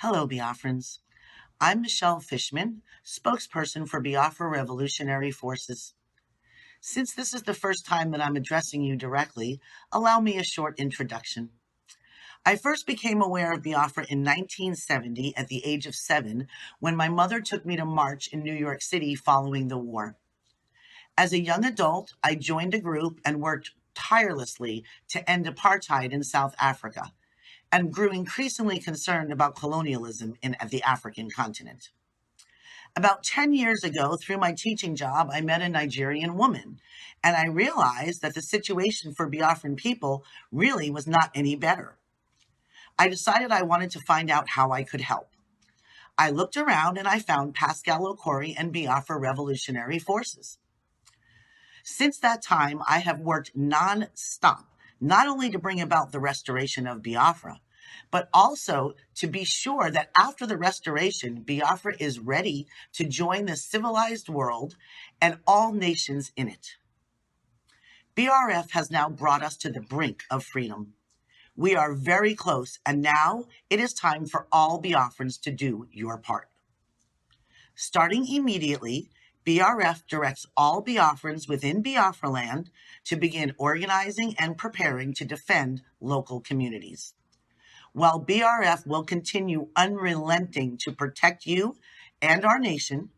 Hello, Biafrans. I'm Michelle Fishman, spokesperson for Biafra Revolutionary Forces. Since this is the first time that I'm addressing you directly, allow me a short introduction. I first became aware of Biafra in 1970 at the age of 7 when my mother took me to march in New York City following the war. As a young adult, I joined a group and worked tirelessly to end apartheid in South Africa, and grew increasingly concerned about colonialism in the African continent. About 10 years ago, through my teaching job, I met a Nigerian woman, and I realized that the situation for Biafran people really was not any better. I decided I wanted to find out how I could help. I looked around and I found Pascal Okori and Biafra Revolutionary Forces. Since that time, I have worked non-stop, not only to bring about the restoration of Biafra, but also to be sure that after the restoration, Biafra is ready to join the civilized world and all nations in it. BRF has now brought us to the brink of freedom. We are very close, and now it is time for all Biafrans to do your part. Starting immediately, BRF directs all Biafrans within Biafra land to begin organizing and preparing to defend local communities. While BRF will continue unrelenting to protect you and our nation,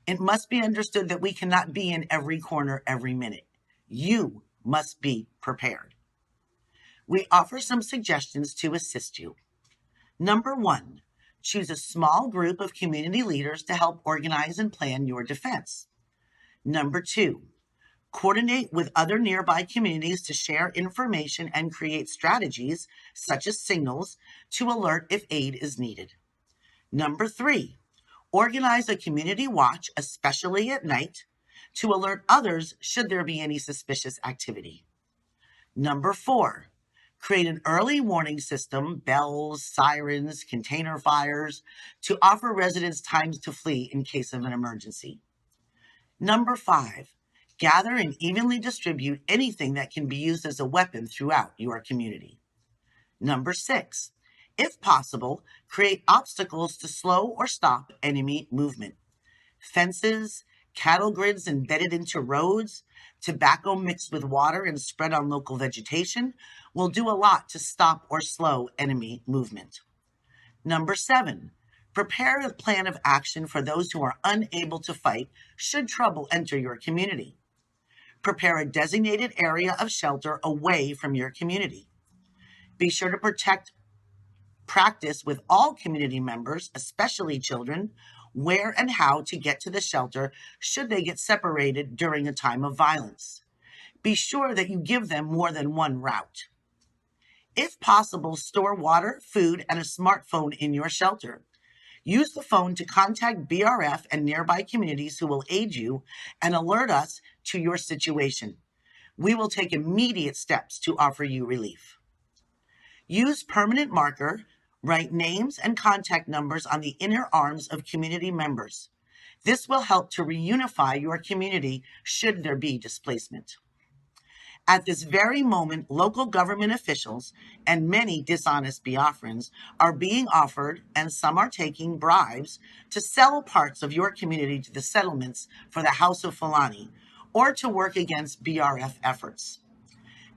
it must be understood that we cannot be in every corner every minute. You must be prepared. We offer some suggestions to assist you. Number 1, choose a small group of community leaders to help organize and plan your defense. Number 2, coordinate with other nearby communities to share information and create strategies, such as signals, to alert if aid is needed. Number 3, organize a community watch, especially at night, to alert others should there be any suspicious activity. Number 4, create an early warning system, bells, sirens, container fires, to offer residents times to flee in case of an emergency. Number 5, gather and evenly distribute anything that can be used as a weapon throughout your community. Number 6, if possible, create obstacles to slow or stop enemy movement. Fences, cattle grids embedded into roads, tobacco mixed with water and spread on local vegetation will do a lot to stop or slow enemy movement. Number 7, prepare a plan of action for those who are unable to fight should trouble enter your community. Prepare a designated area of shelter away from your community. Be sure to practice with all community members, especially children, where and how to get to the shelter should they get separated during a time of violence. Be sure that you give them more than one route. If possible, store water, food, and a smartphone in your shelter. Use the phone to contact BRF and nearby communities who will aid you and alert us to your situation. We will take immediate steps to offer you relief. Use permanent marker, write names and contact numbers on the inner arms of community members. This will help to reunify your community should there be displacement. At this very moment, local government officials and many dishonest Biafrans are being offered, and some are taking, bribes to sell parts of your community to the settlements for the House of Fulani or to work against BRF efforts.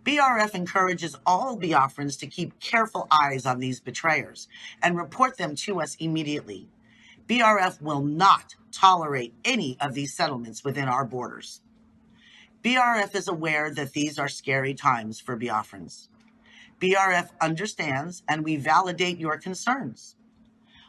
BRF encourages all Biafrans to keep careful eyes on these betrayers and report them to us immediately. BRF will not tolerate any of these settlements within our borders. BRF is aware that these are scary times for Biafrans. BRF understands, and we validate your concerns.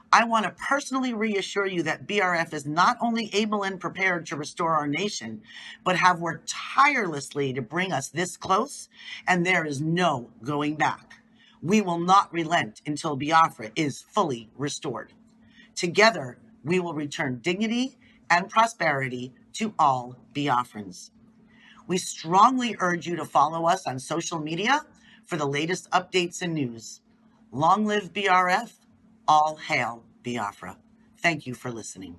I want to personally reassure you that BRF is not only able and prepared to restore our nation, but have worked tirelessly to bring us this close, and there is no going back. We will not relent until Biafra is fully restored. Together, we will return dignity and prosperity to all Biafrans. We strongly urge you to follow us on social media for the latest updates and news. Long live BRF, all hail Biafra. Thank you for listening.